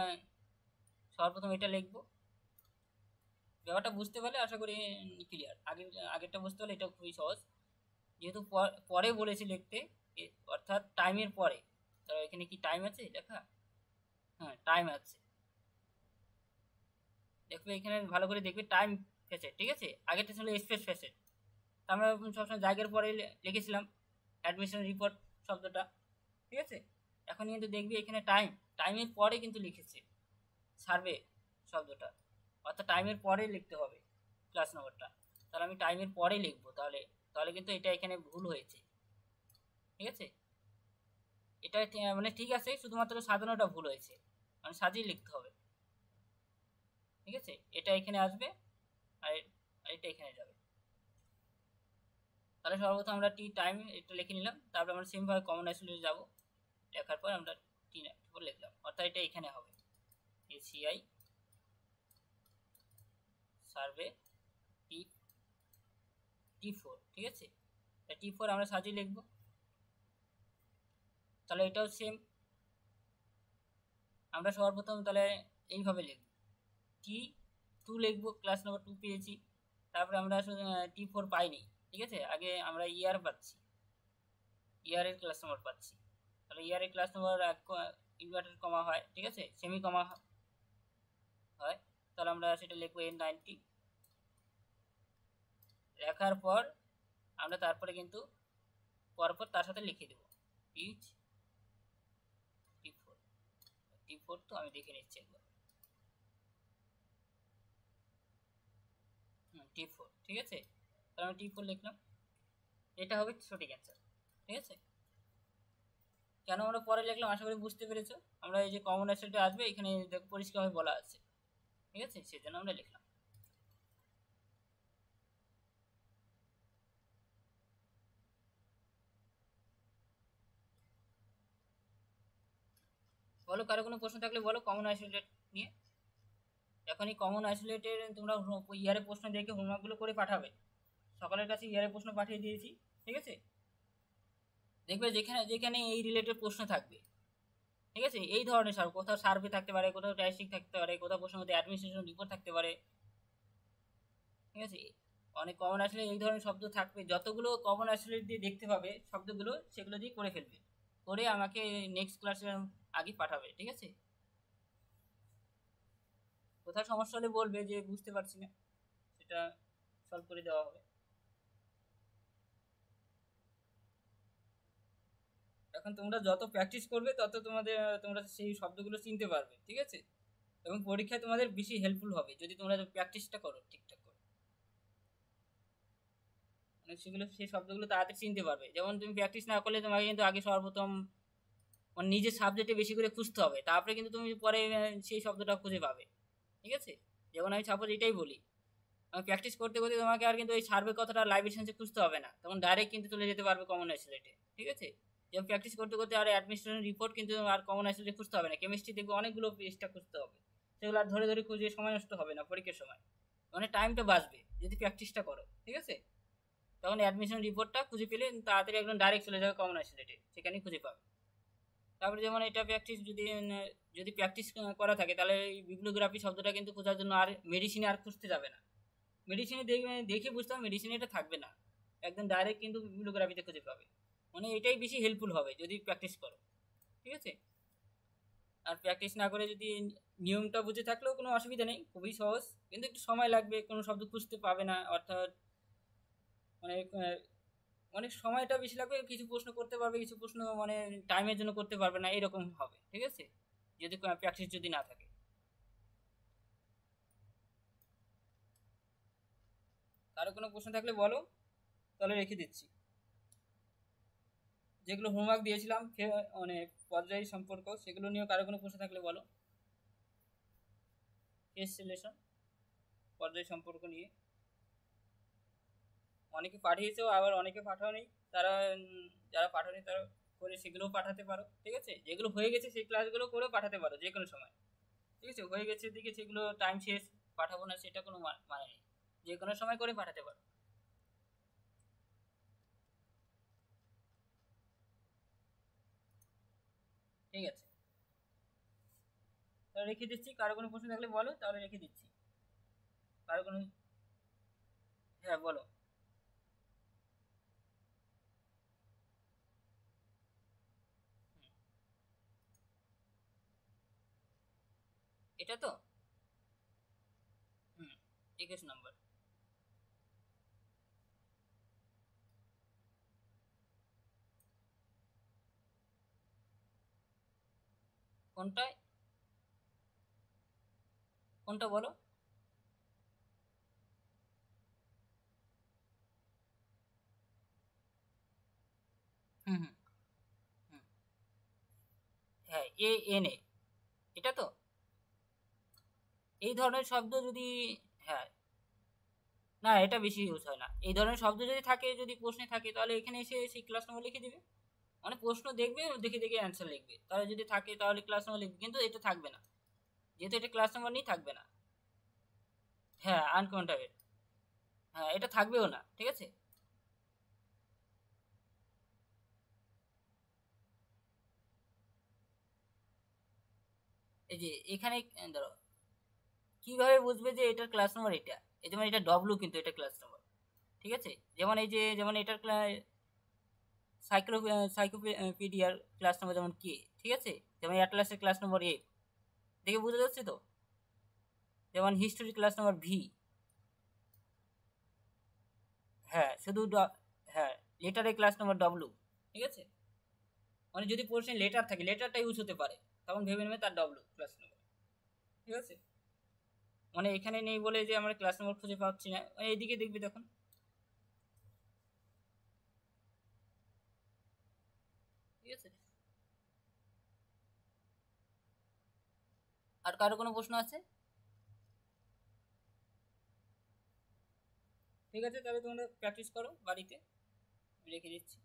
সর্বপ্রথম এটা লিখবো। ব্যাপারটা বুঝতে পারলে আশা করি ক্লিয়ার। আগেরটা বুঝতে পারলে এটা খুবই সহজ, যেহেতু পরে বলেছি লিখতে, অর্থাৎ টাইমের পরে। তাহলে এখানে কি টাইম আছে লেখা? হ্যাঁ টাইম আছে, দেখবে এখানে ভালো করে দেখবে টাইম ফেসেট, ঠিক আছে। আগেরটা ছিল স্পেস ফেসেট, আমরা সবসময় জায়গার পরে লিখেছিলাম অ্যাডমিশন রিপোর্ট শব্দটা, ঠিক আছে। এখন কিন্তু দেখবি এখানে টাইমের পরে কিন্তু লিখেছে সার্ভে শব্দটা, অর্থাৎ টাইমের পরে লিখতে হবে ক্লাস নম্বরটা। তাহলে আমি টাইমের পরে লিখবো, তাহলে তাহলে কিন্তু এটা এখানে ভুল হয়েছে, ঠিক আছে। এটা মানে ঠিক আছে, শুধুমাত্র সাজানোটা ভুল হয়েছে, মানে সাজিয়ে লিখতে হবে, ঠিক আছে। এটা এখানে আসবে আর এটা এখানে যাবে। তাহলে সর্বপ্রথম আমরা টাইম এটা লিখে নিলাম, তারপর আমরা সেমভাবে কমন অ্যাসোসিয়েটে যাব, লেখার পর আমরা লিখলাম, অর্থাৎ এটা এখানে হবে এসিআই সার্ভে টি4, ঠিক আছে। টি4 আমরা সাজিয়ে লিখবো, তাহলে এটাও সেম আমরা সর্বপ্রথম তাহলে এইভাবে লিখব, টি2 লিখবো, ক্লাস নম্বর 2 পেয়েছি। তারপরে আমরা টি4 পাইনি, ঠিক আছে, আগে আমরা ইয়ার পাচ্ছি, ইয়ারের ক্লাস নম্বর পাচ্ছি। তাহলে ইয়ারের ক্লাস নম্বর ইনভার্টেড কমা হয়, ঠিক আছে, সেমি কমা হয়, তাহলে আমরা সেটা লিখবো N90। লেখার পর আমরা তারপরে কিন্তু পরপর তার সাথে লিখে দেবো ইচ টি4 তো আমি দেখে নিচ্ছি একবার, টি4, ঠিক আছে। তাহলে আমি টি4 লিখলাম, এটা হবে সঠিক অ্যান্সার, ঠিক আছে। কেন আমরা পরে লিখলাম আশা করি বুঝতে পেরেছো। আমরা এই যে কমন অ্যাসেটটা আসবে এখানে পরিষ্কারভাবে বলা আছে, ঠিক আছে, সেজন্য আমরা লিখলাম। বলো, কারো কোনো প্রশ্ন থাকলে বলো কমন আইসোলেট নিয়ে। এখন এই কমন আইসোলেটের তোমরা ইয়ারে প্রশ্ন দেখে হোমওয়ার্কগুলো করে পাঠাবে, সকলের কাছে ইয়ারে প্রশ্ন পাঠিয়ে দিয়েছি, ঠিক আছে। দেখবে যেখানে যেখানে এই রিলেটেড প্রশ্ন থাকবে, ঠিক আছে, এই ধরনের কোথাও সার্ভে থাকতে পারে, কোথাও স্ট্যাটিস্টিক থাকতে পারে, কোথাও প্রশ্নের মধ্যে অ্যাডমিনিস্ট্রেশন রিপোর্ট থাকতে পারে, ঠিক আছে। অনেক কমন আসলে এই ধরনের শব্দ থাকবে, যতগুলো কমন আসলে দিয়ে দেখতে পাবে শব্দগুলো সেগুলো দিয়ে করে ফেলবে, করে আমাকে নেক্সট ক্লাসে আগে পাঠাবে, ঠিক আছে। কোথাও সমস্যা হলে বলবে যে বুঝতে পারছি না, সেটা সলভ করে দেওয়া হবে। এখন তোমরা যত প্র্যাকটিস করবে তত তোমরা সেই শব্দগুলো চিনতে পারবে, ঠিক আছে, এবং পরীক্ষায় তোমাদের বেশি হেল্পফুল হবে যদি তোমরা প্র্যাকটিসটা করো ঠিকঠাক করে, মানে সেগুলো সেই শব্দগুলো তাড়াতাড়ি চিনতে পারবে। যেমন তুমি প্র্যাকটিস না করলে তোমাকে কিন্তু আগে সর্বপ্রথম মানে নিজের সাবজেক্টে বেশি করে খুঁজতে হবে, তারপরে কিন্তু তুমি পরে সেই শব্দটা খুঁজে পাবে, ঠিক আছে। যেমন আমি সাপোজ এটাই বলি, আমি প্র্যাকটিস করতে করতে তোমাকে আর কিন্তু ওই সার্ভে কথাটা লাইভ এসেন্সে খুঁজতে হবে না, তখন ডাইরেক্ট কিন্তু চলে যেতে পারবে কমন আইসোলেটে, ঠিক আছে। যেমন প্র্যাকটিস করতে করতে আর অ্যাডমিনিস্ট্রেশন রিপোর্ট কিন্তু আর কমন আইসোলেটে খুঁজতে হবে না, কেমিস্ট্রি দেখবে অনেকগুলো পেজটা খুঁজতে হবে, সেগুলো আর ধরে ধরে খুঁজে সময় নষ্ট হবে না পরীক্ষার সময়, মানে টাইমটা বাঁচবে যদি প্র্যাকটিসটা করো, ঠিক আছে। তখন অ্যাডমিশন রিপোর্টটা খুঁজে পেলে তাড়াতাড়ি একদম ডাইরেক্ট চলে যাবে কমন আইসোলেটে, সেখানেই খুঁজে পাবে। তারপরে যেমন এটা প্র্যাকটিস যদি যদি প্র্যাকটিস করা থাকে তাহলে এই বিব্লিওগ্রাফি শব্দটা কিন্তু খোঁজার জন্য আর মেডিসিনে আর খুঁজতে যাবে না, মেডিসিনে দেখে বুঝতে হবে মেডিসিনে এটা থাকবে না, একদম ডাইরেক্ট কিন্তু বিব্লিওগ্রাফিতে খুঁজে পাবে, মানে এটাই বেশি হেল্পফুল হবে যদি প্র্যাকটিস করো, ঠিক আছে। আর প্র্যাকটিস না করে যদি নিয়মটা বুঝে থাকলেও কোনো অসুবিধা নেই, খুবই সহজ, কিন্তু একটু সময় লাগবে, কোনো শব্দ খুঁজতে পাবে না, অর্থাৎ মানে অনেক সময়টা বেশি লাগবে, কিছু প্রশ্ন করতে পারবে, কিছু প্রশ্ন মানে টাইমের জন্য করতে পারবে না, এরকম হবে, ঠিক আছে, যদি প্র্যাকটিস যদি না থাকে। কারো কোনো প্রশ্ন থাকলে বলো, তাহলে রেখে দিচ্ছি। যেগুলো হোমওয়ার্ক দিয়েছিলাম মানে পর্যায় সম্পর্ক, সেগুলো নিয়েও কারো কোনো প্রশ্ন থাকলে বলো, কেস সিলেকশন পর্যায় সম্পর্ক নিয়ে অনেকে পাঠিয়েছেও, আবার অনেকে পাঠাওনি, তারা যারা পাঠানি তারা করে সেগুলোও পাঠাতে পারো, ঠিক আছে। যেগুলো হয়ে গেছে সেই ক্লাসগুলো করে পাঠাতে পারো যে কোনো সময়, ঠিক আছে। হয়ে গেছে দিকে সেগুলো টাইম শেষ পাঠাবো না সেটা কোনো মানে নেই, যে কোনো সময় করে পাঠাতে পারো। ঠিক আছে, তাহলে রেখে দিচ্ছি। কারো কোনো প্রশ্ন থাকলে বলো, তাহলে রেখে দিচ্ছি। কারো কোনো, হ্যাঁ বলো। এটা তো 21 নম্বর। কোনটা কোনটা বলো? হুম হুম হুম। হ্যাঁ, এ এন এ, এটা তো এই ধরনের শব্দ যদি, হ্যাঁ, না এটা বেশি ইউজ হয় না। এই ধরনের শব্দ যদি থাকে, যদি প্রশ্নে থাকে, তাহলে এখানে এসে সেই ক্লাস নম্বর লিখে দিবে। মানে প্রশ্ন দেখবে, দেখে দেখে অ্যান্সার লিখবে, তাহলে যদি থাকে তাহলে ক্লাস নম্বর লিখবে, কিন্তু এটা থাকবে না, যেহেতু এটা ক্লাস নম্বর নেই, থাকবে না। হ্যাঁ, আনকাউন্টেবল। হ্যাঁ, এটা থাকবেও না, ঠিক আছে। এই যে এখানে ধরো কিভাবে বুঝবে যে এটার ক্লাস নম্বর এটা, এই যেমন এটা ডব্লু, কিন্তু এটা ক্লাস নম্বর, ঠিক আছে। যেমন এই যে, যেমন এটার সাইক্লোপিডিয়ার ক্লাস নম্বর যেমন কে, ঠিক আছে। যেমন অ্যাটলাসের ক্লাস নম্বর এ, দেখে বুঝে যাচ্ছে তো। যেমন হিস্টোরি ক্লাস নম্বর ভি। হ্যাঁ, শুধু হ্যাঁ, লেটারের ক্লাস নম্বর ডব্লু, ঠিক আছে। মানে যদি প্রশ্নে লেটার থাকে, লেটারটা ইউজ হতে পারে, তখন ভেবে নেবে তার ডব্লু ক্লাস নম্বর, ঠিক আছে। মানে এখানে নেই বলে যে আমরা ক্লাস নম্বর খুঁজে পাচ্ছি না, মানে এইদিকে দেখবি তখন, ঠিক আছে। আর কারো কোনো প্রশ্ন আছে? ঠিক আছে, তাহলে তোমরা প্র্যাকটিস করো বাড়িতে, আমি রেখে দিচ্ছি।